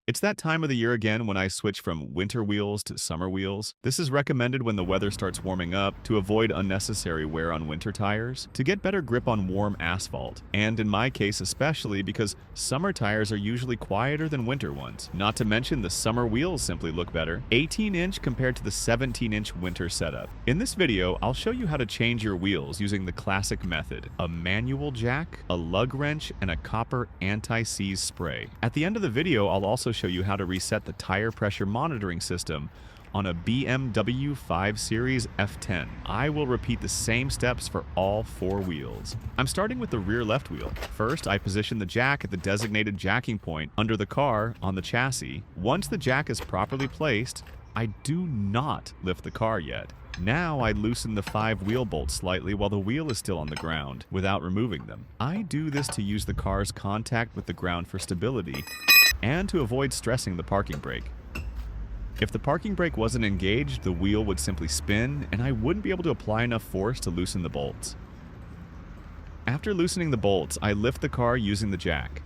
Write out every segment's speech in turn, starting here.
It's that time of the year again when I switch from winter wheels to summer wheels. This is recommended when the weather starts warming up to avoid unnecessary wear on winter tires, to get better grip on warm asphalt, and in my case especially because summer tires are usually quieter than winter ones. Not to mention the summer wheels simply look better, 18-inch compared to the 17-inch winter setup. In this video, I'll show you how to change your wheels using the classic method: a manual jack, a lug wrench, and a copper anti-seize spray. At the end of the video, I'll also show you how to reset the tire pressure monitoring system on a BMW 5 Series F10. I will repeat the same steps for all four wheels. I'm starting with the rear left wheel. First, I position the jack at the designated jacking point under the car on the chassis. Once the jack is properly placed, I do not lift the car yet. Now I loosen the 5 wheel bolts slightly while the wheel is still on the ground without removing them. I do this to use the car's contact with the ground for stability and to avoid stressing the parking brake. If the parking brake wasn't engaged, the wheel would simply spin and I wouldn't be able to apply enough force to loosen the bolts. After loosening the bolts, I lift the car using the jack.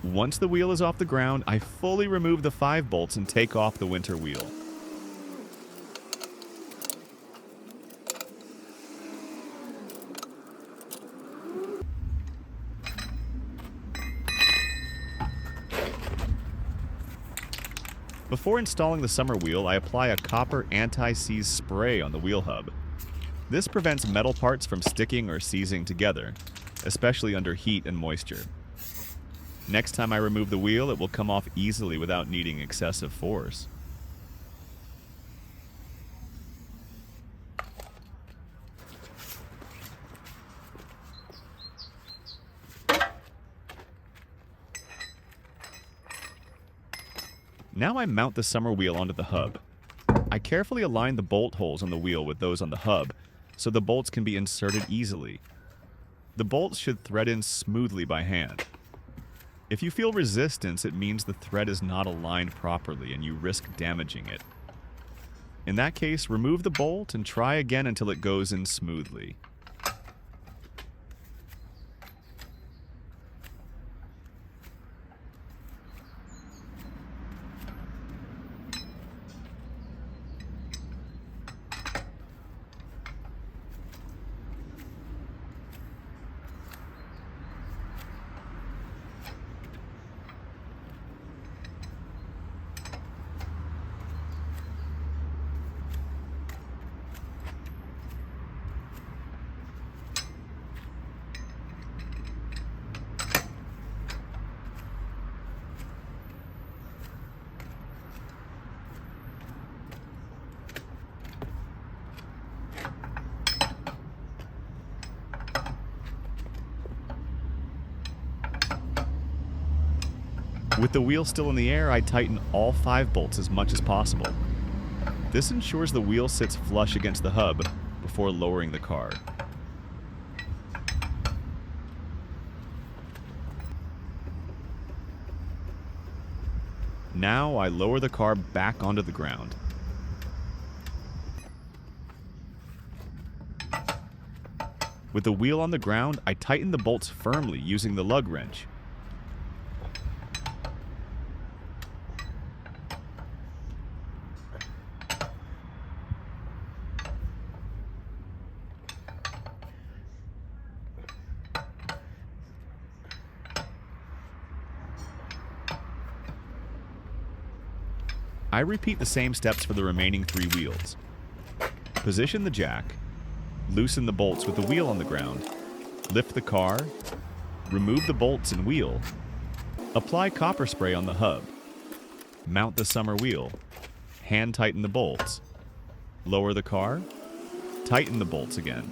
Once the wheel is off the ground, I fully remove the 5 bolts and take off the winter wheel. Before installing the summer wheel, I apply a copper anti-seize spray on the wheel hub. This prevents metal parts from sticking or seizing together, especially under heat and moisture. Next time I remove the wheel, it will come off easily without needing excessive force. Now I mount the summer wheel onto the hub. I carefully align the bolt holes on the wheel with those on the hub, so the bolts can be inserted easily. The bolts should thread in smoothly by hand. If you feel resistance, it means the thread is not aligned properly and you risk damaging it. In that case, remove the bolt and try again until it goes in smoothly. With the wheel still in the air, I tighten all 5 bolts as much as possible. This ensures the wheel sits flush against the hub before lowering the car. Now I lower the car back onto the ground. With the wheel on the ground, I tighten the bolts firmly using the lug wrench. I repeat the same steps for the remaining 3 wheels. Position the jack, loosen the bolts with the wheel on the ground, lift the car, remove the bolts and wheel, apply copper spray on the hub, mount the summer wheel, hand tighten the bolts, lower the car, tighten the bolts again.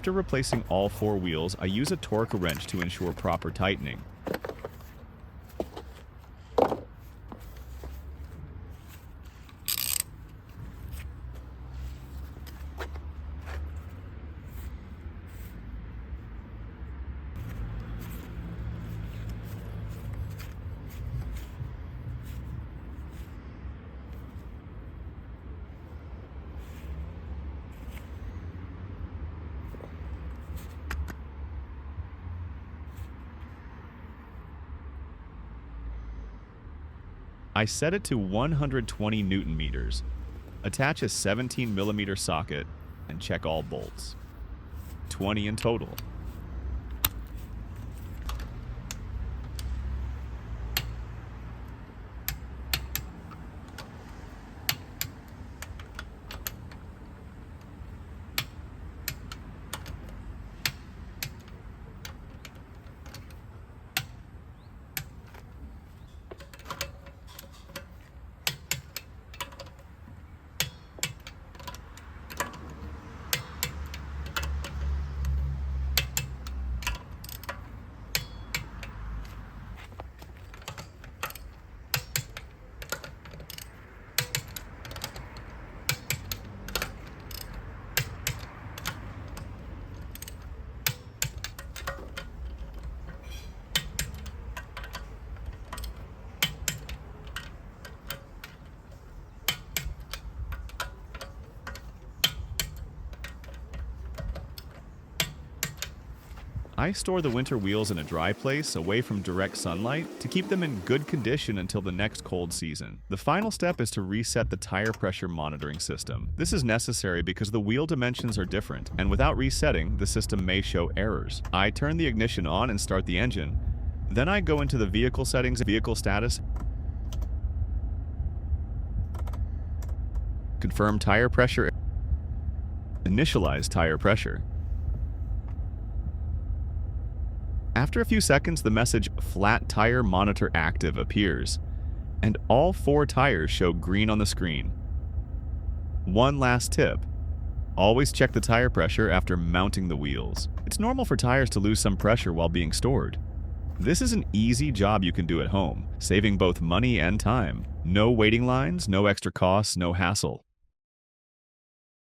After replacing all 4 wheels, I use a torque wrench to ensure proper tightening. I set it to 120 Newton meters, attach a 17mm socket, and check all bolts. 20 in total. I store the winter wheels in a dry place away from direct sunlight to keep them in good condition until the next cold season. The final step is to reset the tire pressure monitoring system. This is necessary because the wheel dimensions are different, and without resetting, the system may show errors. I turn the ignition on and start the engine. Then I go into the vehicle settings, vehicle status, confirm tire pressure, initialize tire pressure. After a few seconds, the message "Flat Tire Monitor Active" appears, and all 4 tires show green on the screen. One last tip: always check the tire pressure after mounting the wheels. It's normal for tires to lose some pressure while being stored. This is an easy job you can do at home, saving both money and time. No waiting lines, no extra costs, no hassle.